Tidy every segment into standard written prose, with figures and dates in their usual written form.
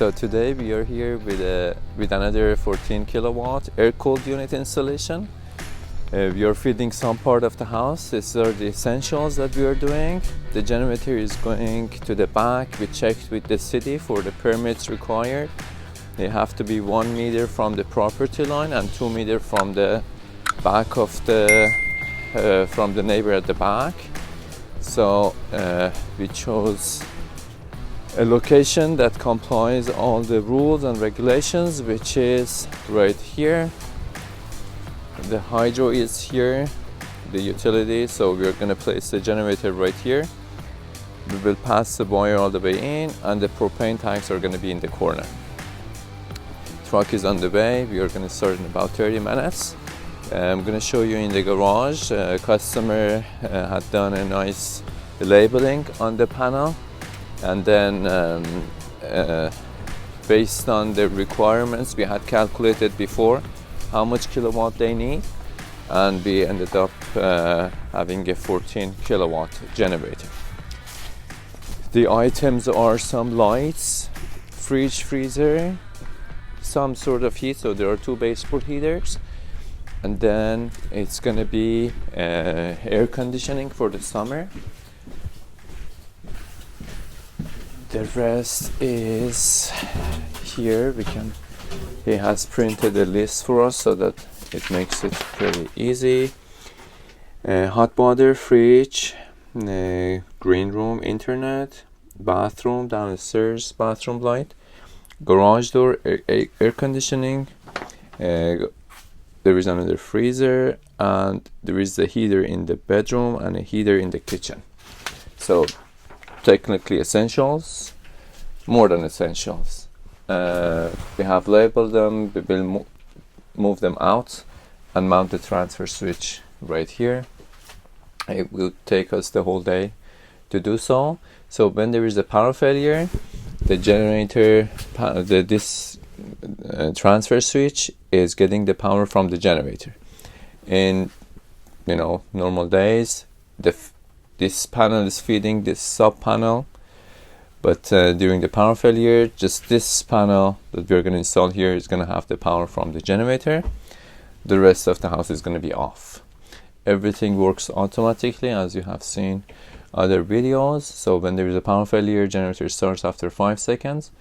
So today we are here with another 14 kilowatt air-cooled unit installation. We are feeding some part of the house. These are the essentials that we are doing. The generator is going to the back. We checked with the city for the permits required. They have to be 1 meter from the property line and 2 meter from the back of from the neighbor at the back. So we chose a location that complies all the rules and regulations, which is right here. The hydro is here, the utility, so we're going to place the generator right here. We will pass the wire all the way in, and the propane tanks are going to be in the corner. Truck is on the way. We are going to start in about 30 minutes. I'm going to show you in the garage. Customer had done a nice labeling on the panel, and then based on the requirements we had calculated before how much kilowatt they need, and we ended up having a 14 kilowatt generator. The items are some lights, fridge, freezer, some sort of heat, so there are 2 baseboard heaters, and then it's going to be air conditioning for the summer. The rest is here. He has printed a list for us so that it makes it pretty easy. Hot water, fridge, green room, internet, bathroom, downstairs bathroom light, garage door, air conditioning. There is another freezer, and there is a heater in the bedroom and a heater in the kitchen. So technically essentials, more than essentials. We have labeled them. We will move them out and mount the transfer switch right here. It will take us the whole day to do so. So when there is a power failure, the generator, this transfer switch is getting the power from the generator. In normal days, this panel is feeding this sub panel, but during the power failure, just this panel that we're going to install here is going to have the power from the generator. The rest of the house is going to be off. Everything works automatically, as you have seen other videos. So when there is a power failure, generator starts after 5 seconds,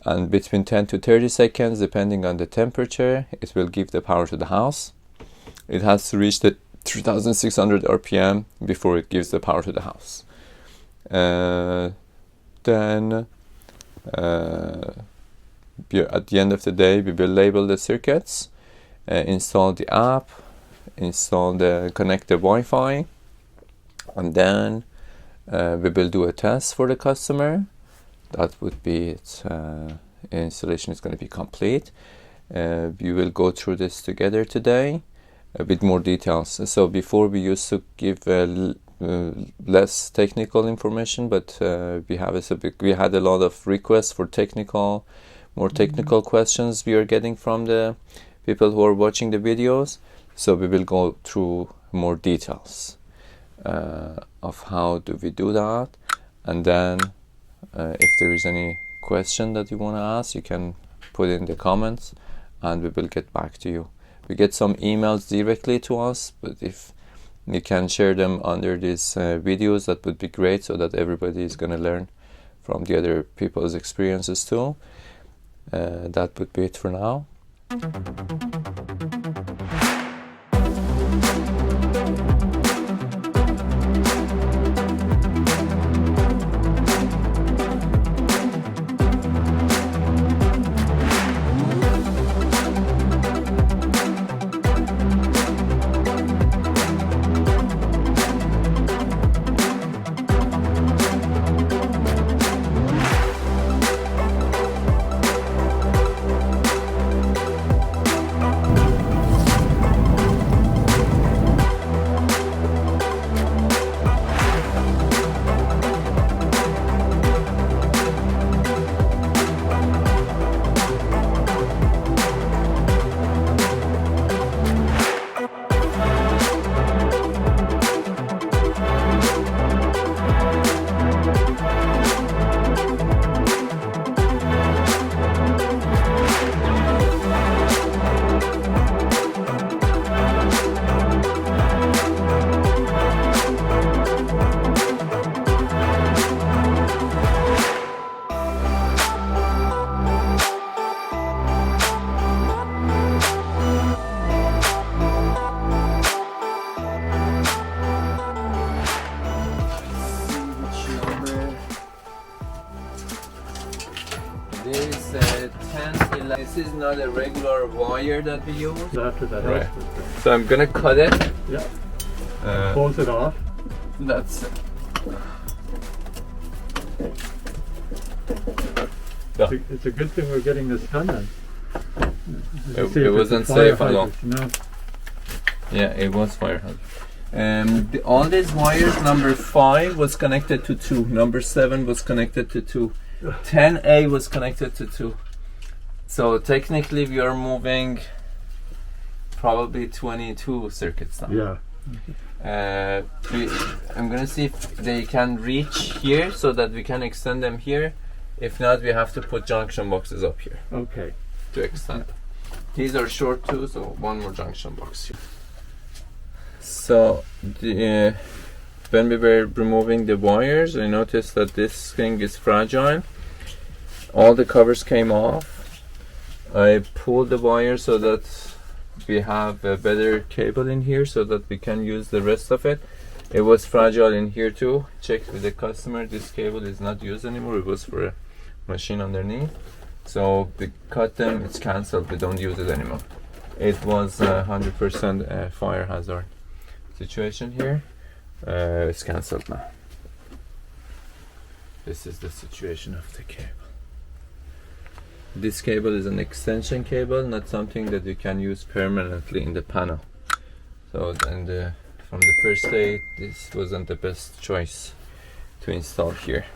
and between 10 to 30 seconds, depending on the temperature, it will give the power to the house. It has to reach the 3600 RPM before it gives the power to the house. Then at the end of the day, we will label the circuits, install the app, connect the Wi-Fi, and then we will do a test for the customer. That would be it. Installation is going to be complete. We will go through this together today with more details. So before, we used to give less technical information, but we had a lot of requests for more technical questions we are getting from the people who are watching the videos. So we will go through more details of how do we do that, and then if there is any question that you want to ask, you can put in the comments and we will get back to you. We get some emails directly to us, but if you can share them under these videos, that would be great, so that everybody is going to learn from the other people's experiences too. That would be it for now. This is not a regular wire that we use. After that, Right. So I'm gonna cut it. Yeah. Close it off. That's it. It's a good thing we're getting this done then. It wasn't safe at all. No. Yeah, it was fire hazard. All these wires, number 5 was connected to 2, number 7 was connected to 2, 10A was connected to 2. So technically we are moving probably 22 circuits now. Yeah. I'm gonna see if they can reach here so that we can extend them here. If not, we have to put junction boxes up here Okay. to extend. These are short too, so one more junction box here. So when we were removing the wires, I noticed that this thing is fragile. All the covers came off. I pulled the wire so that we have a better cable in here so that we can use the rest of it. It was fragile in here too. Checked with the customer, this cable is not used anymore. It was for a machine underneath. So we cut them, it's cancelled, we don't use it anymore. It was 100% a fire hazard situation here. It's cancelled now. This is the situation of the cable. This cable is an extension cable, not something that you can use permanently in the panel. So from the first day, this wasn't the best choice to install here.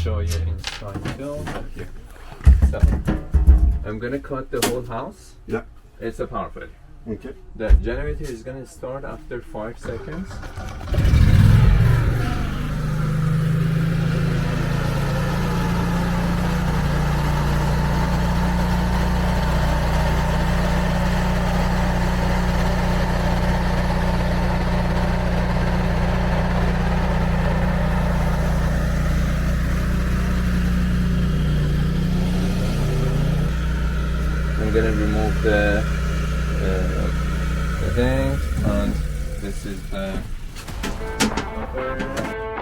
Show you inside film here. So I'm gonna cut the whole house. Yeah. It's a power failure. Okay. The generator is gonna start after 5 seconds. I'm gonna remove the thing, and this is the cover.